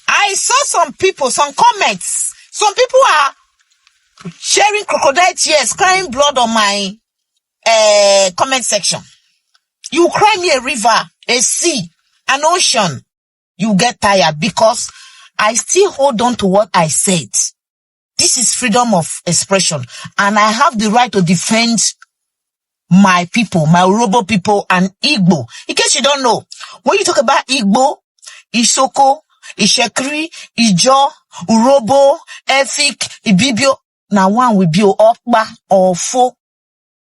I saw some people, some comments. Some people are sharing crocodile tears, crying blood on my comment section. You cry me a river, a sea, an ocean. You get tired because I still hold on to what I said. This is freedom of expression, and I have the right to defend my people, my Yoruba people, and Igbo. In case you don't know, when you talk about Igbo, Isoko, Ishekri, Ijo, Urobo, Efik, Ibibio, now one will be Okba, Ofo,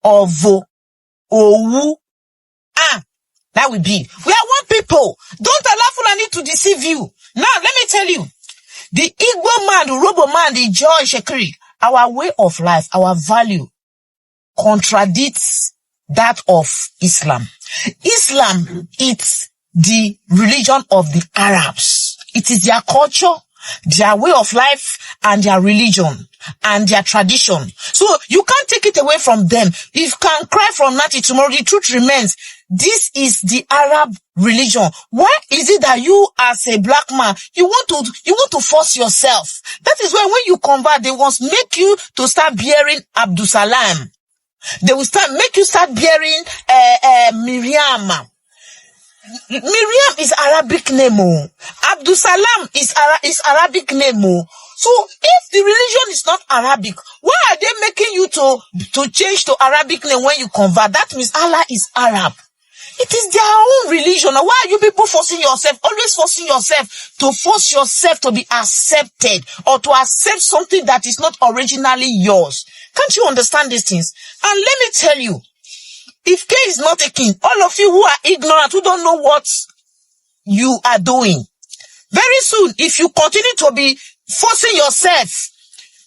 Ovo, Owu. That will be. We are one people. Don't allow Fulani to deceive you. Now, let me tell you. The Igbo man, the Urobo man, the Ijo, Ishekri, our way of life, our value contradicts that of Islam. Islam is the religion of the Arabs. It is their culture, their way of life, and their religion, and their tradition. So you can't take it away from them. If you can cry from now till tomorrow, the truth remains. This is the Arab religion. Why is it that you, as a black man, you want to force yourself? That is why when you convert, they want to make you to start bearing Abdul Salam. They will make you start bearing Miriam. Miriam is Arabic name. Abdul Salam is Arabic name. So if the religion is not Arabic, why are they making you to change to Arabic name when you convert? That means Allah is Arab. It is their own religion. Why are you people forcing yourself, always forcing yourself to force yourself to be accepted or to accept something that is not originally yours? Can't you understand these things? And let me tell you, if K is not a king, all of you who are ignorant, who don't know what you are doing, very soon, if you continue to be forcing yourself,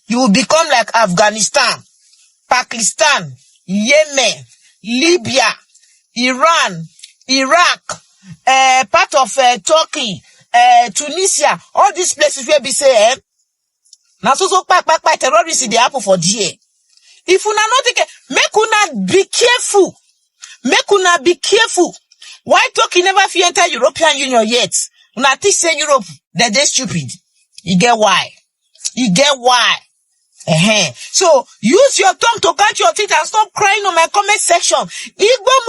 you will become like Afghanistan, Pakistan, Yemen, Libya, Iran, Iraq, part of Turkey, Tunisia, all these places where we say, now so terrorists they happen for there. If una not take, make una be careful. Make una be careful. Why Turkey never fit enter European Union yet? Una think say Europe, they're stupid. You get why? You get why? So use your tongue to catch your teeth and stop crying on my comment section. Igbo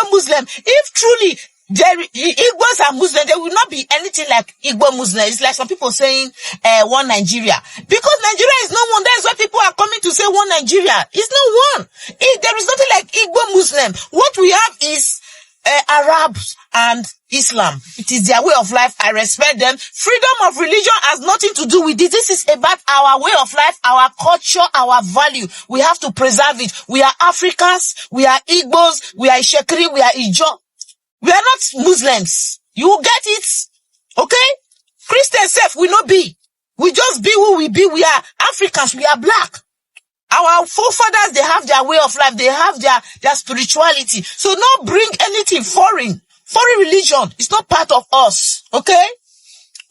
Muslim. If truly Igbos are Muslim, there will not be anything like Igbo Muslim. It's like some people saying one Nigeria. Because Nigeria is not one. That is why people are coming to say one Nigeria. It's not one. There is nothing like Igbo Muslim. What we have is Arabs and Islam. It is their way of life. I respect them. Freedom of religion has nothing to do with it. This is about our way of life, our culture, our value. We have to preserve it. We are Africans. We are Igbos. We are Ishekri. We are Ijo. We are not Muslims. You get it? Okay? Christians self will not be. We just be who we be. We are Africans. We are black. Our forefathers, they have their way of life. They have their spirituality. So not bring anything foreign. Foreign religion. It's not part of us. Okay?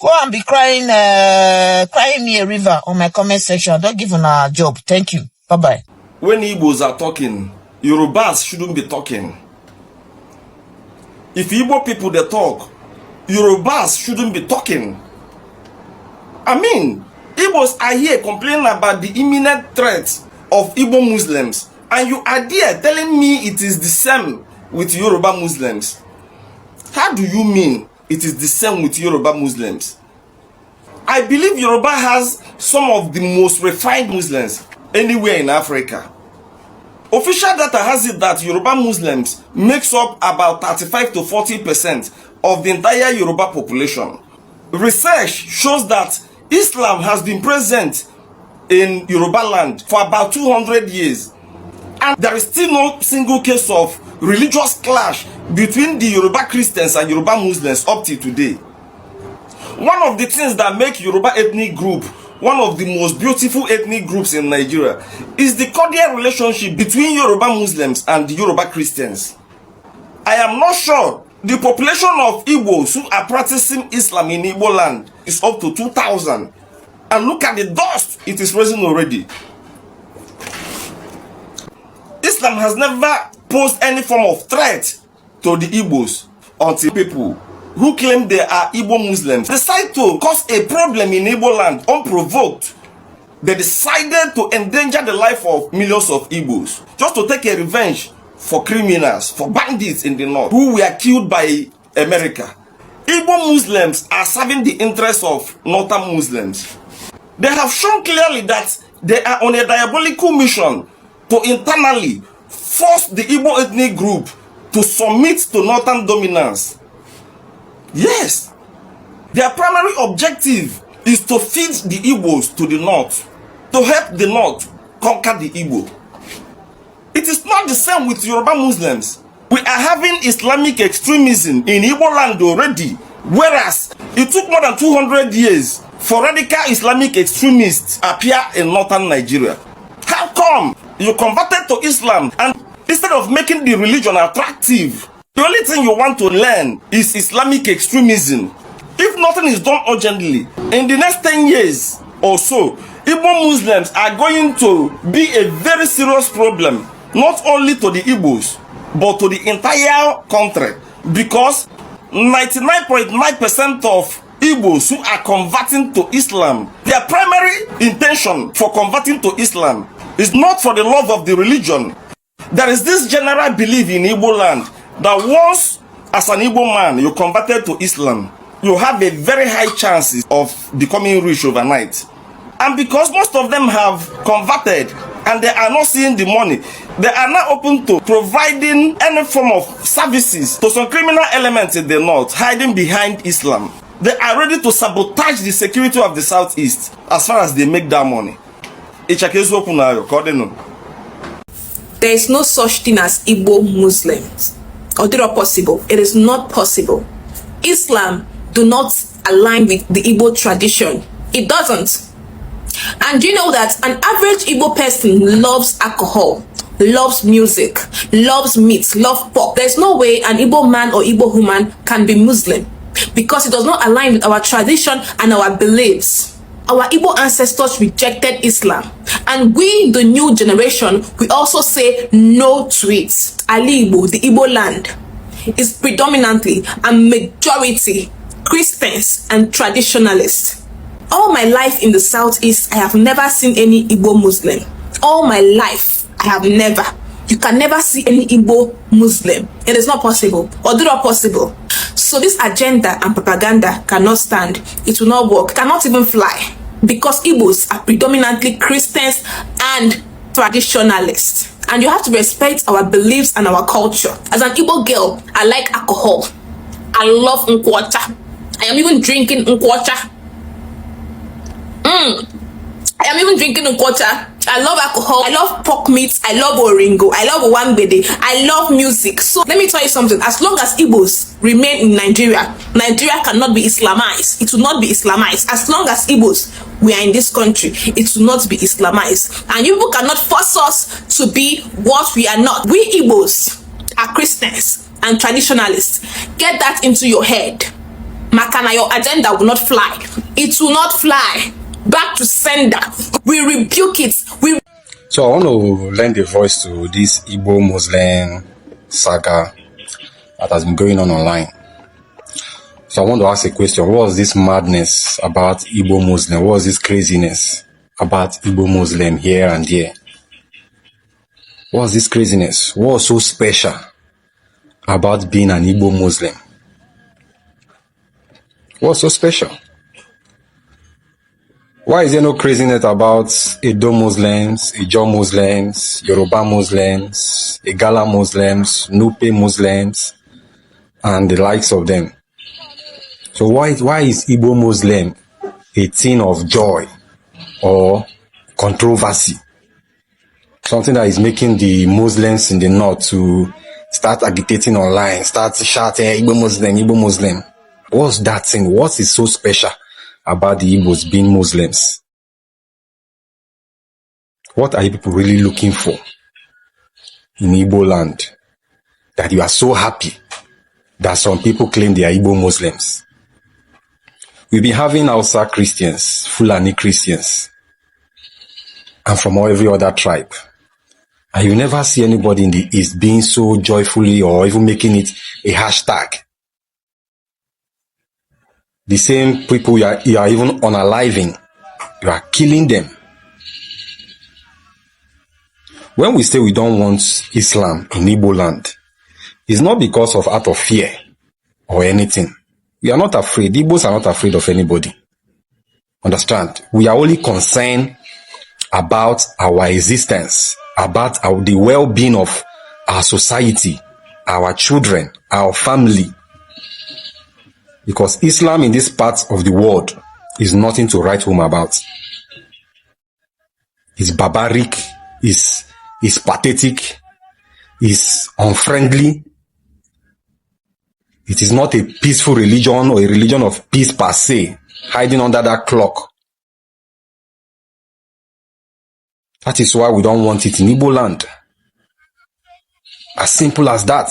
Go and be crying me a river on my comment section. Don't give them a job. Thank you. Bye-bye. When Igbos are talking, Yorubas shouldn't be talking. If Igbo people they talk, Yorubas shouldn't be talking. I mean, Igbos are here complaining about the imminent threat of Igbo Muslims, and you are there telling me it is the same with Yoruba Muslims. How do you mean it is the same with Yoruba Muslims? I believe Yoruba has some of the most refined Muslims anywhere in Africa. Official data has it that Yoruba Muslims makes up about 35 to 40% of the entire Yoruba population. Research shows that Islam has been present in Yoruba land for about 200 years. And there is still no single case of religious clash between the Yoruba Christians and Yoruba Muslims up till today. One of the things that make Yoruba ethnic group one of the most beautiful ethnic groups in Nigeria is the cordial relationship between Yoruba Muslims and the Yoruba Christians. I am not sure the population of Igbos who are practicing Islam in Igbo land is up to 2,000. And look at the dust it is raising already. Islam has never posed any form of threat to the Igbos until people who claim they are Igbo Muslims decide to cause a problem in Igbo land unprovoked. They decided to endanger the life of millions of Igbos just to take a revenge for criminals, for bandits in the north who were killed by America. Igbo Muslims are serving the interests of northern Muslims. They have shown clearly that they are on a diabolical mission to internally force the Igbo ethnic group to submit to northern dominance. Yes, their primary objective is to feed the Igbos to the north, to help the north conquer the Igbo. It is not the same with Yoruba Muslims. We are having Islamic extremism in Igbo land already, whereas it took more than 200 years for radical Islamic extremists appear in northern Nigeria. How come you converted to Islam and instead of making the religion attractive, the only thing you want to learn is Islamic extremism? If nothing is done urgently, in the next 10 years or so, Igbo Muslims are going to be a very serious problem, not only to the Igbos, but to the entire country, because 99.9% of Igbos who are converting to Islam, their primary intention for converting to Islam is not for the love of the religion. There is this general belief in Igbo land that once as an Igbo man you converted to Islam, you have a very high chances of becoming rich overnight. And because most of them have converted and they are not seeing the money, they are now open to providing any form of services to some criminal elements in the north hiding behind Islam. They are ready to sabotage the security of the southeast as far as they make that money. There is no such thing as Igbo Muslims. Or it possible? It is not possible. Islam do not align with the Igbo tradition. It doesn't. And you know that an average Igbo person loves alcohol, loves music, loves meat, loves pork. There's no way an Igbo man or Igbo woman can be Muslim because it does not align with our tradition and our beliefs. Our Igbo ancestors rejected Islam, and we, the new generation, we also say no to it. Ali Igbo, the Igbo land, is predominantly a majority Christians and traditionalists. All my life in the southeast, I have never seen any Igbo Muslim. All my life, I have never. You can never see any Igbo Muslim. It is not possible. Or not possible. So this agenda and propaganda cannot stand. It will not work. It cannot even fly. Because Igbos are predominantly Christians and traditionalists. And you have to respect our beliefs and our culture. As an Igbo girl, I like alcohol. I love nkwocha. I am even drinking nkwocha. I am even drinking nkwocha. I love alcohol. I love pork meat. I love oringo. I love wangbede. I love music. So let me tell you something. As long as Igbos remain in Nigeria, Nigeria cannot be Islamized. It will not be Islamized. As long as Igbos we are in this country, it will not be Islamized. And you people cannot force us to be what we are not. We Igbos are Christians and traditionalists. Get that into your head. Makana, your agenda will not fly. It will not fly. Back to sender. We rebuke it. So I want to lend a voice to this Igbo Muslim saga that has been going on online. So I want to ask a question. What was this madness about Igbo Muslim? What was this craziness about Igbo Muslim here and there? What was this craziness? What was so special about being an Igbo Muslim? What was so special? Why is there no craziness about Edo Muslims, Ijaw Muslims, Yoruba Muslims, Igala Muslims, Nupe Muslims, and the likes of them? So why is Igbo Muslim a thing of joy or controversy? Something that is making the Muslims in the north to start agitating online, start shouting, Igbo Muslim, Igbo Muslim. What's that thing? What is so special about the Igbos being Muslims? What are you people really looking for in Igbo land that you are so happy that some people claim they are Igbo Muslims? We've been having Hausa Christians, Fulani Christians, and from every other tribe. And you never see anybody in the East being so joyfully or even making it a hashtag The same people you are even unaliving, you are killing them. When we say we don't want Islam in Igbo land, it's not because of out of fear or anything. We are not afraid. Igbos are not afraid of anybody. Understand? We are only concerned about our existence, about the well-being of our society, our children, our family. Because Islam in this part of the world is nothing to write home about. It's barbaric, it's pathetic, it's unfriendly. It is not a peaceful religion or a religion of peace per se, hiding under that cloak. That is why we don't want it in Igbo land. As simple as that.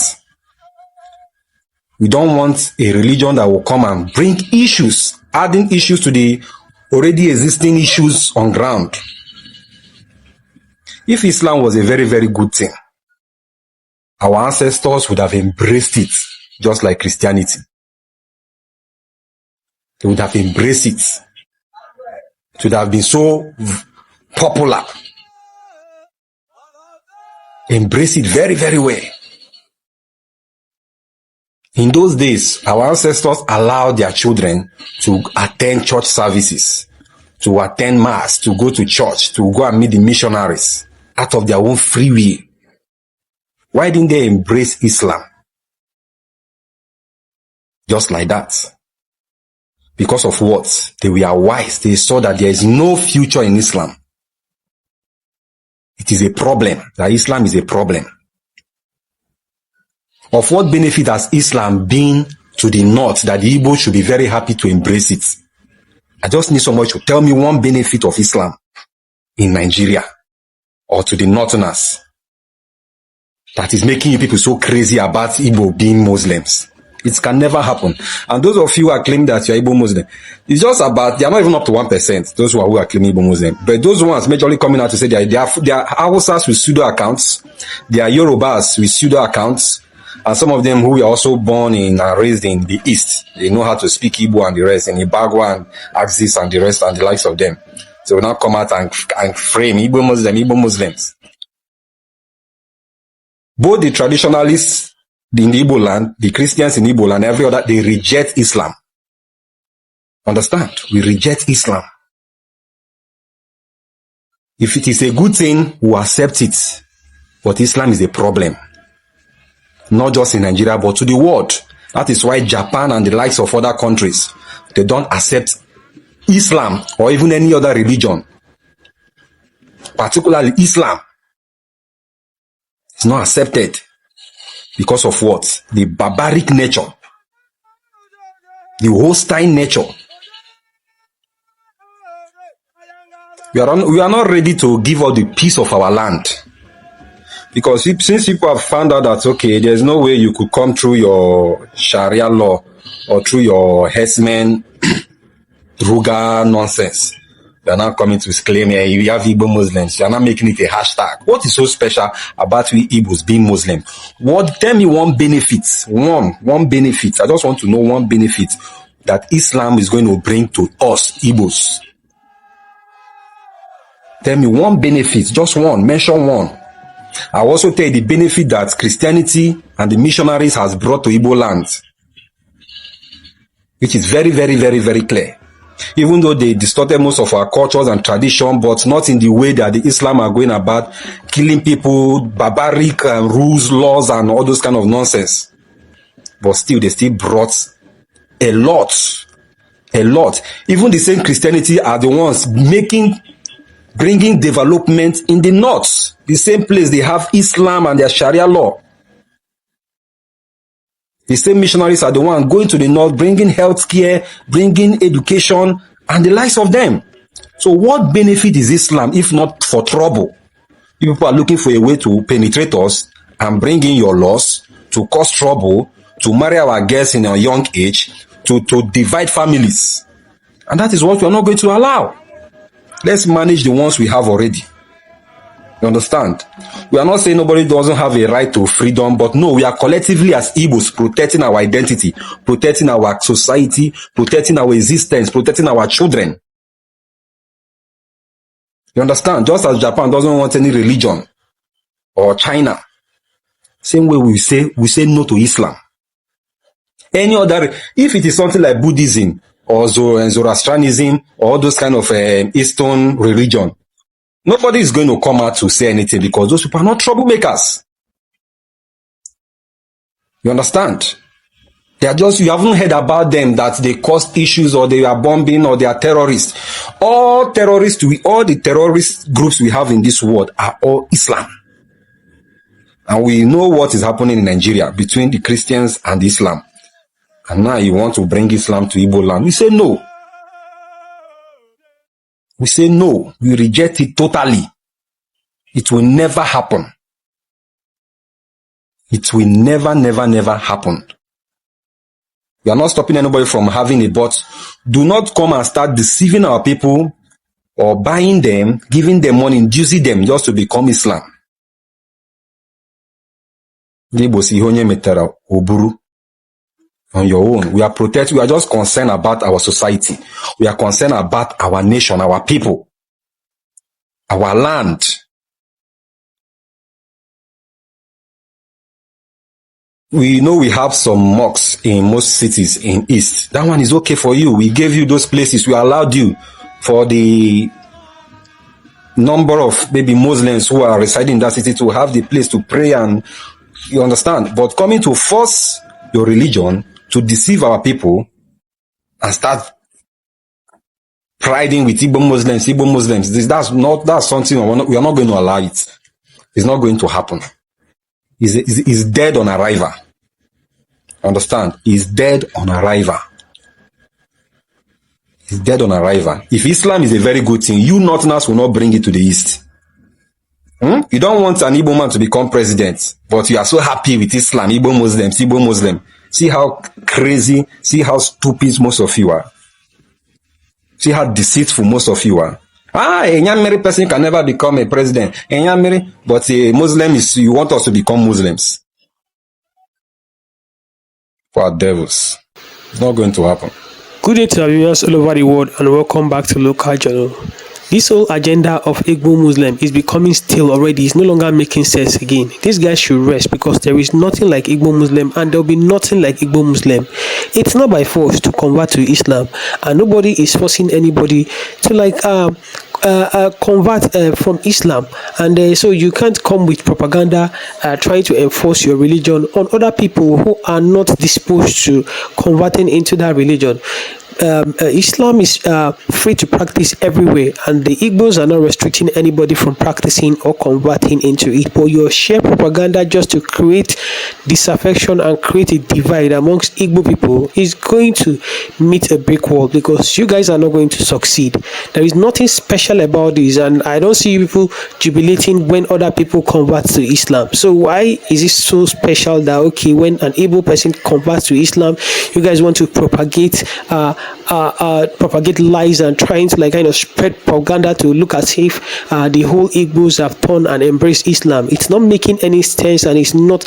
We don't want a religion that will come and bring issues, adding issues to the already existing issues on ground. If Islam was a very, very good thing, our ancestors would have embraced it, just like Christianity. They would have embraced it. It would have been so popular. Embrace it very, very well. In those days, our ancestors allowed their children to attend church services, to attend mass, to go to church, to go and meet the missionaries out of their own free will. Why didn't they embrace Islam? Just like that. Because of what? They were wise. They saw that there is no future in Islam. It is a problem. That Islam is a problem. Of what benefit has Islam been to the North that the Igbo should be very happy to embrace it? I just need somebody to tell me one benefit of Islam in Nigeria or to the Northerners that is making you people so crazy about Igbo being Muslims. It can never happen. And those of you who are claiming that you're Igbo Muslim, it's just about, they are not even up to 1%, those who are claiming Igbo Muslim. But those ones majorly coming out to say they are Hausas with pseudo accounts, they are Yorubas with pseudo accounts, and some of them who were also born in and raised in the East. They know how to speak Igbo and the rest, in Ibagwa and Axis and the rest and the likes of them. So now come out and frame Igbo Muslims. Both the traditionalists in the Igbo land, the Christians in Igbo land, every other, they reject Islam. Understand? We reject Islam. If it is a good thing, we accept it. But Islam is a problem. Not just in Nigeria, but to the world. That is why Japan and the likes of other countries, they don't accept Islam or even any other religion. Particularly Islam. It's not accepted. Because of what? The barbaric nature. The hostile nature. We are not ready to give up the peace of our land. Because since people have found out that, okay, there's no way you could come through your Sharia law or through your herdsmen, Ruga nonsense. You are not coming to claim here, you have Igbo Muslims. You are not making it a hashtag. What is so special about we Igbos being Muslim? Tell me one benefit. One benefit. I just want to know one benefit that Islam is going to bring to us Igbos. Tell me one benefit. Just one. Mention one. I'll also tell you the benefit that Christianity and the missionaries has brought to Igbo land. Which is very, very, very, very clear. Even though they distorted most of our cultures and tradition, but not in the way that the Islam are going about killing people, barbaric rules, laws, and all those kind of nonsense. But still, they still brought a lot. Even the same Christianity are the ones bringing development in the North. The same place they have Islam and their Sharia law. The same missionaries are the ones going to the North, bringing healthcare, bringing education, and the likes of them. So what benefit is Islam if not for trouble? You people are looking for a way to penetrate us and bring in your laws, to cause trouble, to marry our girls in a young age, to divide families. And that is what we are not going to allow. Let's manage the ones we have already. You understand? We are not saying nobody doesn't have a right to freedom, but no, we are collectively as Igbos protecting our identity, protecting our society, protecting our existence, protecting our children. You understand? Just as Japan doesn't want any religion, or China, same way we say no to Islam. Any other, if it is something like Buddhism or Zoroastrianism or those kind of Eastern religion, nobody is going to come out to say anything because those people are not troublemakers. You understand? They are just, you haven't heard about them that they caused issues or they are bombing or they are terrorists. All the terrorist groups we have in this world are all Islam. And we know what is happening in Nigeria between the Christians and Islam. And now you want to bring Islam to Igbo land. We say no. We say no. We reject it totally. It will never happen. It will never happen. We are not stopping anybody from having it, but do not come and start deceiving our people or buying them, giving them money, inducing them just to become Islam. On your own. We are just concerned about our society. We are concerned about our nation, our people, our land. We know we have some mosques in most cities in East. That one is okay for you. We gave you those places. We allowed you for the number of maybe Muslims who are residing in that city to have the place to pray, and you understand. But coming to force your religion to deceive our people and start priding with Igbo Muslims, that's something we are not going to allow it. It's not going to happen. Is dead on arrival. Understand? Is dead on arrival. Is dead on arrival. If Islam is a very good thing, you Northerners will not bring it to the East. You don't want an Igbo man to become president, but you are so happy with Islam, Igbo Muslim. See how crazy, see how stupid most of you are. See how deceitful most of you are. A Nyamiri person can never become a president. But a Muslim you want us to become Muslims. For devils. It's not going to happen. Good day to our viewers all over the world and welcome back to Local Journal. This whole agenda of Igbo Muslim is becoming stale already. It's no longer making sense again. These guys should rest because there is nothing like Igbo Muslim and there will be nothing like Igbo Muslim. It's not by force to convert to Islam and nobody is forcing anybody to convert from Islam, and so you can't come with propaganda trying to enforce your religion on other people who are not disposed to converting into that religion. Islam is free to practice everywhere, and the Igbos are not restricting anybody from practicing or converting into it. But your sheer propaganda just to create disaffection and create a divide amongst Igbo people is going to meet a brick wall because you guys are not going to succeed. There is nothing special about this, and I don't see people jubilating when other people convert to Islam. So why is it so special that okay, when an Igbo person converts to Islam, you guys want to propagate lies and trying to spread propaganda to look as if the whole Igbos have turned and embraced Islam? It's not making any sense, and it's not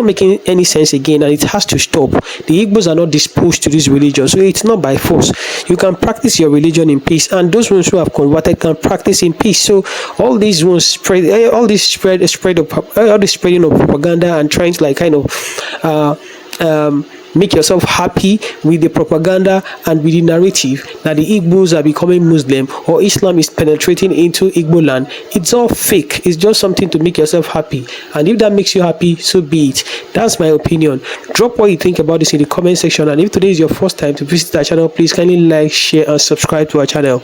making any sense again, and it has to stop. The Igbos are not disposed to this religion, so it's not by force. You can practice your religion in peace, and those ones who have converted can practice in peace. So all these ones spreading of propaganda and trying to make yourself happy with the propaganda and with the narrative that the Igbos are becoming Muslim or Islam is penetrating into Igbo land. It's all fake. It's just something to make yourself happy. And if that makes you happy, so be it. That's my opinion. Drop what you think about this in the comment section. And if today is your first time to visit our channel, please kindly like, share, and subscribe to our channel.